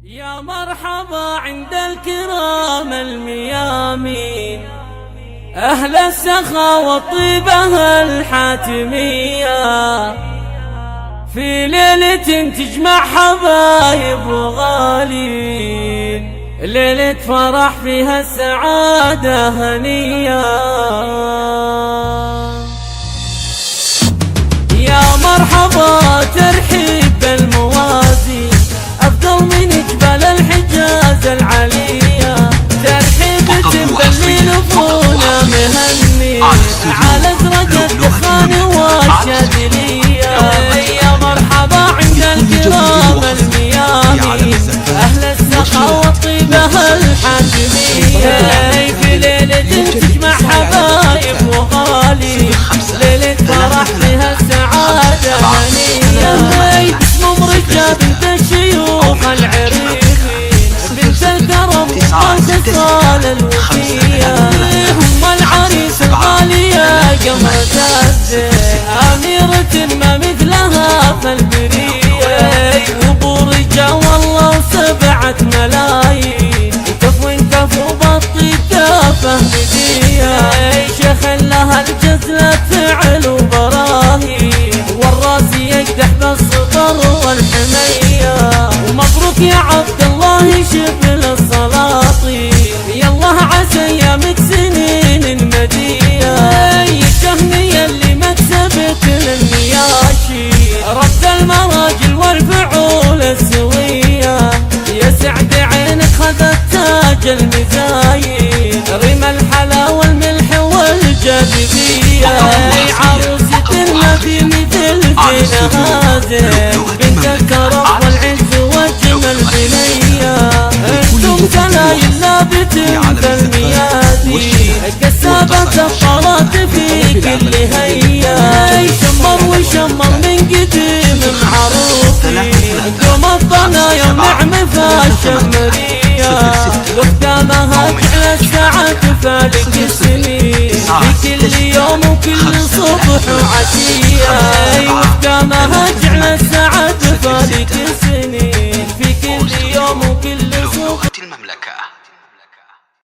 يا مرحبا عند الكرام الميامين، أهل السخاء والطيبة الحاتمية، في ليلة تجمع حبايب وغالين، ليلة فرح فيها السعادة هنية. يا مرحبا ترحيب بالموازي، أفضل من جبال الحجاز العلية، ترحيب باللي نفونا مهني على أزرق الدخان والشاذلية. يا مرحبا عند الكرام الميامي، أهل السخاء والطيبة الحاتمية، في ليلة تجمع حبايب وغالي، ليلة فرح فيها السعادة هنية. باسم رجال بنت الشيوخ العريقين، بنت الكرم وخصال الوفية، هم العريس الغالية قمرة الزين، أميرة ما مثلها في البرية، وابو رجال والله وسبعة ملايين، كفو كفو بطي كافه هدية، شيخ لها الجزلة فعل وبراهين، والراس يقدح بالسطر والحمية، ومبروك يا عبد الله شبل السلاطين، يالله عسى ايامك سنين المدية، الشهنية اللي مكسبك للنياشي، رد المراجل والفعول السوية، يا سعد عينك خذت تاج المزايين، رمى الحلا والملح والجاذبية، عروسة ما في مثل زينها زين، بنت الكرم والعز والجمل بنية، انتم سلايل لابتين بالميادي، كسابة الطلات في كل هيا، شمر وشمر من قديم معروفي، دوم الضنايا ونعم فالشمرية، قدامها جعل الساعة فالك السنين، في كل يوم وكل صبح وعشية، قدامها جعل الساعة فالك السنين، في كل يوم وكل صبح. المملكة.